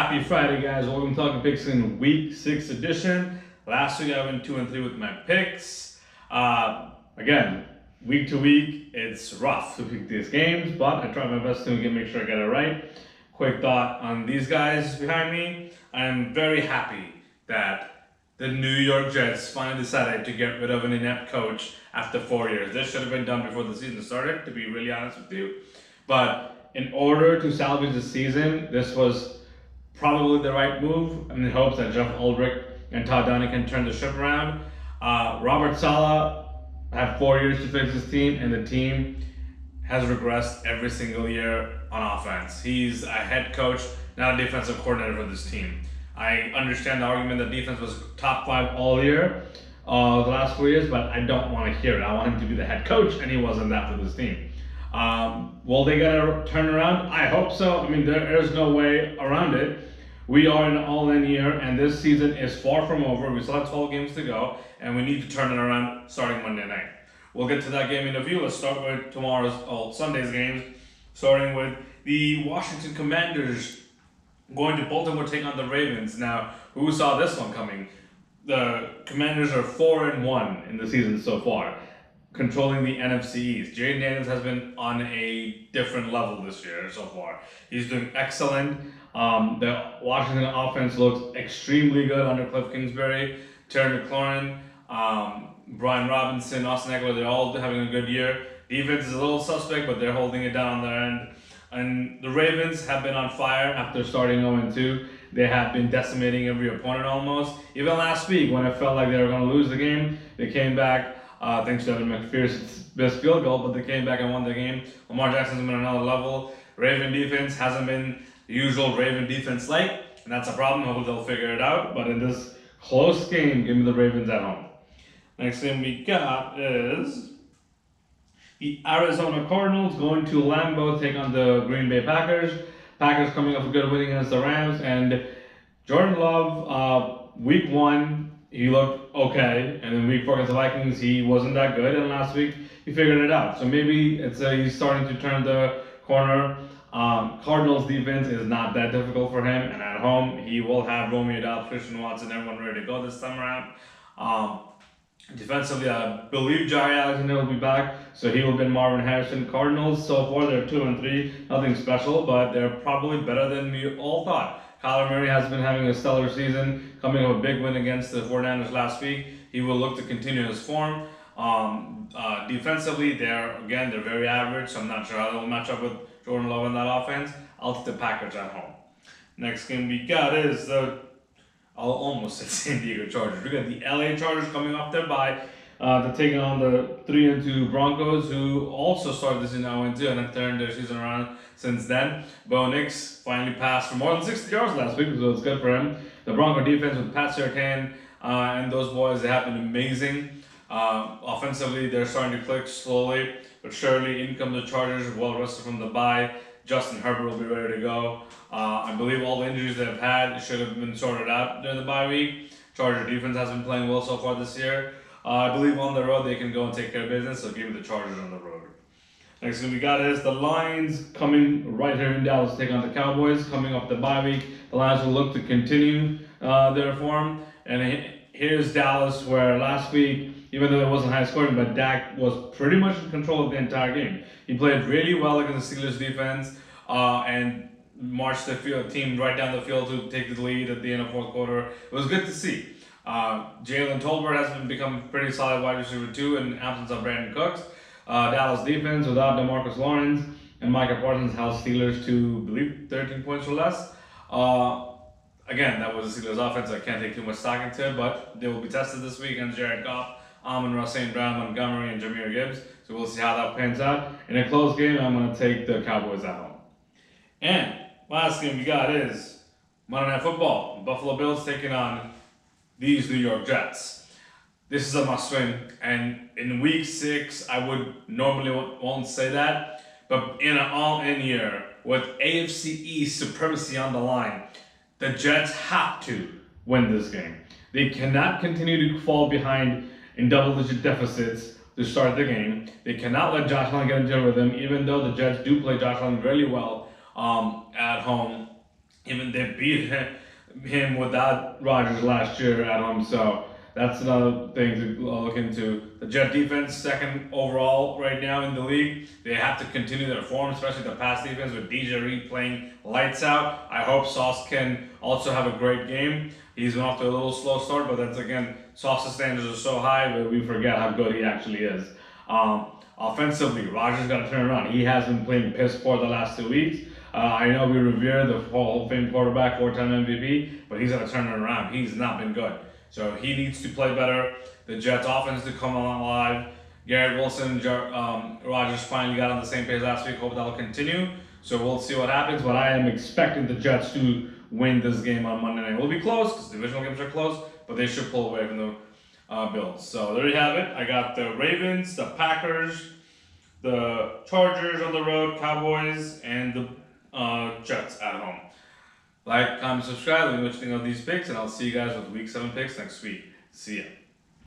Happy Friday, guys. Welcome to Talking Picks in Week 6 edition. Last week I went 2 and 3 with my picks. Again, week to week, it's rough to pick these games, but I try my best to make sure I get it right. Quick thought on these guys behind me. I'm very happy that the New York Jets finally decided to get rid of an inept coach after 4 years. This should have been done before the season started, to be really honest with you. But in order to salvage the season, this was probably the right move in hopes that Jeff Ulbrich and Todd Downing can turn the ship around. Robert Saleh had 4 years to fix his team, and the team has regressed every single year on offense. He's a head coach, not a defensive coordinator for this team. I understand the argument that defense was top 5 all year, the last 4 years, but I don't want to hear it. I want him to be the head coach, and he wasn't that for this team. Will they get a turn around? I hope so. I mean, there is no way around it. We are in an all-in year, and this season is far from over. We still have 12 games to go, and we need to turn it around starting Monday night. We'll get to that game in a few. Let's start with Sunday's games, starting with the Washington Commanders going to Baltimore, take on the Ravens. Now, who saw this one coming? The Commanders are 4-1 in the season so far, controlling the NFC East. Jayden Daniels has been on a different level this year so far. He's doing excellent. The Washington offense looks extremely good under Cliff Kingsbury, Terry McLaurin, Brian Robinson, Austin Ekeler. They're all having a good year. Defense is a little suspect, but they're holding it down on their end. And the Ravens have been on fire after starting 0-2. They have been decimating every opponent almost. Even last week, when it felt like they were going to lose the game, they came back. Thanks to Evan McPherson's best field goal, but they came back and won the game. Lamar Jackson's been on another level. Raven defense hasn't been the usual Raven defense like, and that's a problem. Hopefully they'll figure it out. But in this close game, give me the Ravens at home. Next game we got is the Arizona Cardinals going to Lambeau to take on the Green Bay Packers. Packers coming off a good win against the Rams, and Jordan Love, week 1, he looked okay, and then week 4 against the Vikings, he wasn't that good, and last week he figured it out. So maybe he's starting to turn the corner. Cardinals defense is not that difficult for him, and at home he will have Romeo Doubs, Christian Watson, everyone ready to go this time around. Defensively, I believe Jaire Alexander will be back, so he will be Marvin Harrison. Cardinals, so far they're 2-3, nothing special, but they're probably better than we all thought. Kyler Murray has been having a stellar season, coming up with a big win against the 49ers last week. He will look to continue his form. Defensively, they're very average, so I'm not sure how they'll match up with Jordan Love in that offense. I'll take the Packers at home. Next game we got is I'll almost say San Diego Chargers. We got the LA Chargers coming off their bye. They're taking on the 3-2 Broncos, who also started this in 0-2 and have turned their season around since then. Bo Nix finally passed for more than 60 yards last week, so it's good for him. The Bronco defense with Pat Surtain and those boys, they have been amazing. Offensively, they're starting to click slowly, but surely in come the Chargers, well rested from the bye. Justin Herbert will be ready to go. I believe all the injuries they've had should have been sorted out during the bye week. Charger defense has been playing well so far this year. I believe on the road they can go and take care of business, so give me the Chargers on the road. Next thing we got is the Lions coming right here in Dallas to take on the Cowboys. Coming off the bye week, the Lions will look to continue their form. And here's Dallas, where last week, even though it wasn't high scoring, but Dak was pretty much in control of the entire game. He played really well against the Steelers defense and marched the team right down the field to take the lead at the end of fourth quarter. It was good to see. Jalen Tolbert has become pretty solid wide receiver too in absence of Brandon Cooks. Dallas defense without DeMarcus Lawrence and Micah Parsons held Steelers to, I believe, 13 points or less. Again, that was the Steelers offense, so I can't take too much stock into it, but they will be tested this week against Jared Goff, Amon-Ra St. Brown, Montgomery, and Jahmyr Gibbs. So we'll see how that pans out. In a close game, I'm going to take the Cowboys at home. And last game we got is Monday Night Football. Buffalo Bills taking on these New York Jets. This is a must-win, and in Week 6, I would normally won't say that, but in an all-in year with AFC East supremacy on the line, the Jets have to win this game. They cannot continue to fall behind in double-digit deficits to start the game. They cannot let Josh Allen get into a rhythm, even though the Jets do play Josh Allen really well at home. Even they beat him without Rodgers last year at home. So that's another thing to look into. The Jet defense, second overall right now in the league. They have to continue their form, especially the pass defense with DJ Reed playing lights out. I hope Sauce can also have a great game. He's been off to a little slow start, but that's again, Sauce's standards are so high that we forget how good he actually is. Offensively, Rodgers got to turn around. He has been playing piss poor the last 2 weeks. I know we revere the Hall of Fame quarterback, 4-time MVP, but he's got to turn it around. He's not been good. So he needs to play better. The Jets offense to come alive. Garrett Wilson, Rodgers finally got on the same page last week. Hope that'll continue. So we'll see what happens, but I am expecting the Jets to win this game on Monday night. It will be close because divisional games are close, but they should pull away from the Bills. So there you have it. I got the Ravens, the Packers, the Chargers on the road, Cowboys, and the Jets at home. Like, comment, subscribe, let me know what you think of these picks, and I'll see you guys with week 7 picks next week. See ya.